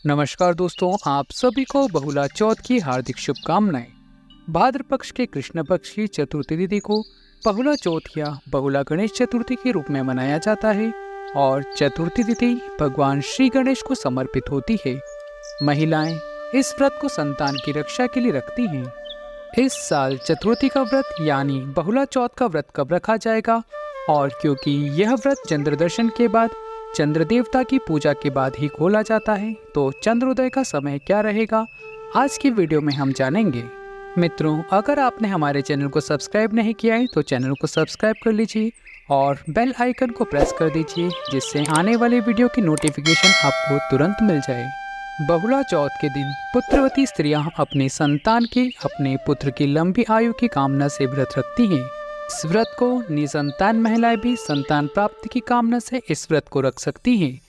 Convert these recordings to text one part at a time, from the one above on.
नमस्कार दोस्तों, आप सभी को बहुला चौथ की हार्दिक शुभकामनाएं। भाद्र पक्ष के कृष्ण पक्ष की चतुर्थी तिथि को बहुला चौथ या बहुला गणेश चतुर्थी के रूप में मनाया जाता है और चतुर्थी तिथि भगवान श्री गणेश को समर्पित होती है। महिलाएं इस व्रत को संतान की रक्षा के लिए रखती हैं। इस साल चतुर्थी का व्रत यानी बहुला चौथ का व्रत कब रखा जाएगा, और क्योंकि यह व्रत चंद्र दर्शन के बाद चंद्र देवता की पूजा के बाद ही खोला जाता है, तो चंद्रोदय का समय क्या रहेगा, आज की वीडियो में हम जानेंगे। मित्रों, अगर आपने हमारे चैनल को सब्सक्राइब नहीं किया है तो चैनल को सब्सक्राइब कर लीजिए और बेल आइकन को प्रेस कर दीजिए, जिससे आने वाले वीडियो की नोटिफिकेशन आपको तुरंत मिल जाए। बहुला चौथ के दिन पुत्रवती स्त्रियां अपने संतान की, अपने पुत्र की लंबी आयु की कामना से व्रत रखती हैं। इस व्रत को निसंतान महिलाएं भी संतान प्राप्ति की कामना से इस व्रत को रख सकती हैं।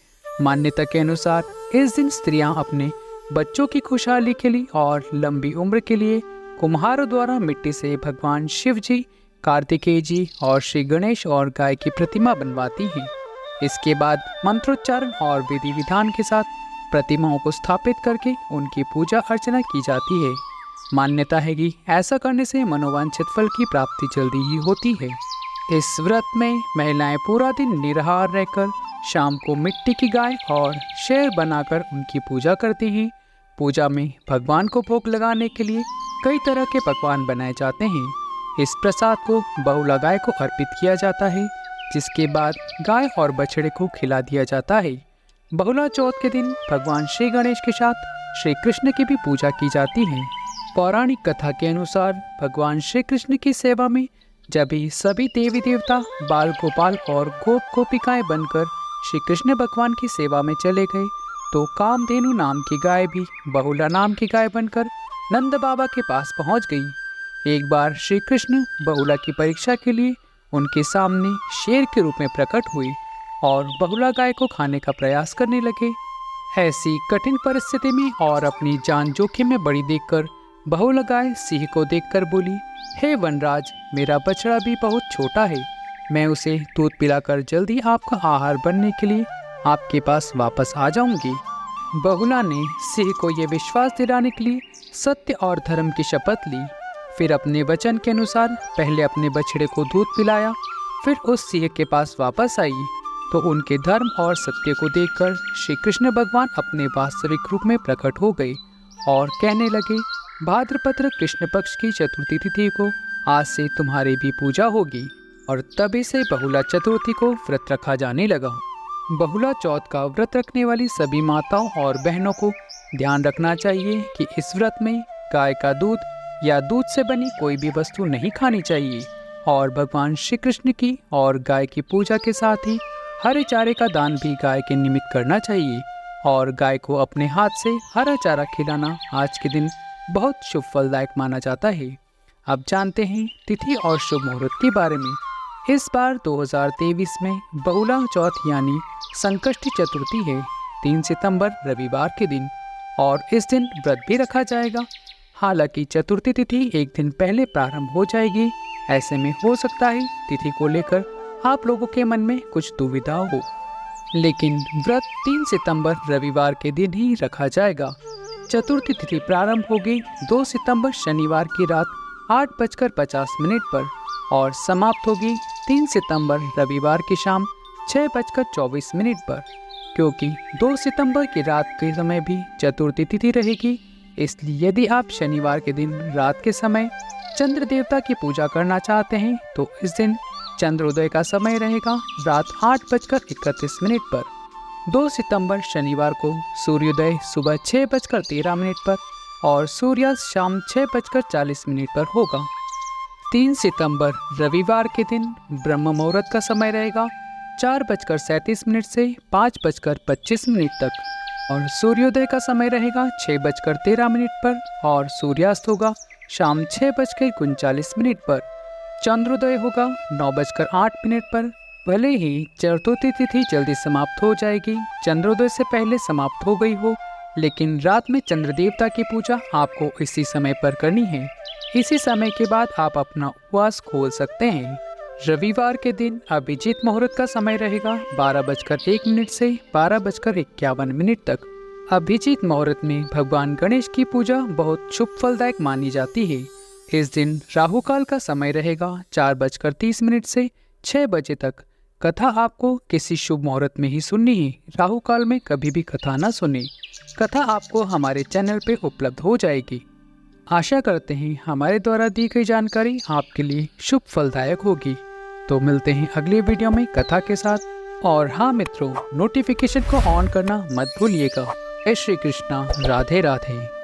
मान्यता के अनुसार इस दिन स्त्रियां अपने बच्चों की खुशहाली के लिए और लंबी उम्र के लिए कुम्हारों द्वारा मिट्टी से भगवान शिव जी, कार्तिकेय जी और श्री गणेश और गाय की प्रतिमा बनवाती हैं। इसके बाद मंत्रोच्चारण और विधि विधान के साथ प्रतिमाओं को स्थापित करके उनकी पूजा अर्चना की जाती है। मान्यता है कि ऐसा करने से मनोवांछित फल की प्राप्ति जल्दी ही होती है। इस व्रत में महिलाएं पूरा दिन निराहार रहकर शाम को मिट्टी की गाय और शेर बनाकर उनकी पूजा करती हैं। पूजा में भगवान को भोग लगाने के लिए कई तरह के पकवान बनाए जाते हैं। इस प्रसाद को बहुला गाय को अर्पित किया जाता है, जिसके बाद गाय और बछड़े को खिला दिया जाता है। बहुला चौथ के दिन भगवान श्री गणेश के साथ श्री कृष्ण की भी पूजा की जाती है। पौराणिक कथा के अनुसार भगवान श्री कृष्ण की सेवा में जब भी सभी देवी देवता बाल गोपाल और गोप गोपिकाएं बनकर श्री कृष्ण भगवान की सेवा में चले गए, तो कामधेनु नाम की गाय भी बहुला नाम की गाय बनकर नंद बाबा के पास पहुंच गई। एक बार श्री कृष्ण बहुला की परीक्षा के लिए उनके सामने शेर के रूप में प्रकट हुई और बहुला गाय को खाने का प्रयास करने लगे। ऐसी कठिन परिस्थिति में और अपनी जान जोखिम में बड़ी देखकर बहुला गाय सिंह को देखकर बोली, हे वनराज, मेरा बछड़ा भी बहुत छोटा है, मैं उसे दूध पिलाकर जल्दी आपका आहार बनने के लिए आपके पास वापस आ जाऊंगी। बहुला ने सिंह को यह विश्वास दिलाने के लिए सत्य और धर्म की शपथ ली। फिर अपने वचन के अनुसार पहले अपने बछड़े को दूध पिलाया, फिर उस सिंह के पास वापस आई, तो उनके धर्म और सत्य को देखकर श्री कृष्ण भगवान अपने वास्तविक रूप में प्रकट हो गए और कहने लगे, भाद्रपद कृष्ण पक्ष की चतुर्थी तिथि को आज से तुम्हारी भी पूजा होगी। और तभी से बहुला चतुर्थी को व्रत रखा जाने लगा। बहुला चौथ का व्रत रखने वाली सभी माताओं और बहनों को ध्यान रखना चाहिए कि इस व्रत में गाय का दूध या दूध से बनी कोई भी वस्तु नहीं खानी चाहिए और भगवान श्री कृष्ण की और गाय की पूजा के साथ ही हरे चारे का दान भी गाय के निमित्त करना चाहिए। और गाय को अपने हाथ से हरा चारा खिलाना आज के दिन बहुत शुभ फलदायक माना जाता है। अब जानते हैं तिथि और शुभ मुहूर्त के बारे में। इस बार 2023 में बहुला चौथ यानी संकष्टी चतुर्थी है, 3 सितंबर रविवार के दिन, और इस दिन व्रत भी रखा जाएगा। हालांकि चतुर्थी तिथि एक दिन पहले प्रारंभ हो जाएगी। ऐसे में हो सकता है तिथि को लेकर आप लोगों के मन में कुछ दुविधा हो, लेकिन व्रत 3 सितंबर रविवार के दिन ही रखा जाएगा। चतुर्थी तिथि प्रारंभ होगी 2 सितंबर शनिवार की रात 8:50 पर और समाप्त होगी 3 सितंबर रविवार की शाम 6:24 पर। क्योंकि 2 सितंबर की रात के समय भी चतुर्थी तिथि रहेगी, इसलिए यदि आप शनिवार के दिन रात के समय चंद्र देवता की पूजा करना चाहते हैं तो इस दिन चंद्रोदय का समय रहेगा रात 8:31 पर। 2 सितंबर शनिवार को सूर्योदय सुबह 6:13 पर और सूर्यास्त शाम 6:40 पर होगा। 3 सितंबर रविवार के दिन ब्रह्म मुहूर्त का समय रहेगा 4:37 से 5:25 तक और सूर्योदय का समय रहेगा 6:13 पर और सूर्यास्त होगा शाम 6:39 पर। चंद्रोदय होगा 9:08 पर। भले ही चतुर्थी तिथि जल्दी समाप्त हो जाएगी, चंद्रोदय से पहले समाप्त हो गई हो, लेकिन रात में चंद्र देवता की पूजा आपको इसी समय पर करनी है। इसी समय के बाद आप अपना उपवास खोल सकते हैं। रविवार के दिन अभिजीत मुहूर्त का समय रहेगा 12:01 से 12:51 तक। अभिजीत मुहूर्त में भगवान गणेश की पूजा बहुत शुभ फलदायक मानी जाती है। इस दिन राहु काल का समय रहेगा 4:30 से 6 बजे तक। कथा आपको किसी शुभ मुहूर्त में ही सुननी है। राहु काल में कभी भी कथा न सुने। कथा आपको हमारे चैनल पे उपलब्ध हो जाएगी। आशा करते हैं हमारे द्वारा दी गई जानकारी आपके लिए शुभ फलदायक होगी। तो मिलते हैं अगले वीडियो में कथा के साथ। और हाँ मित्रों, नोटिफिकेशन को ऑन करना मत भूलिएगा। जय श्री कृष्णा, राधे राधे।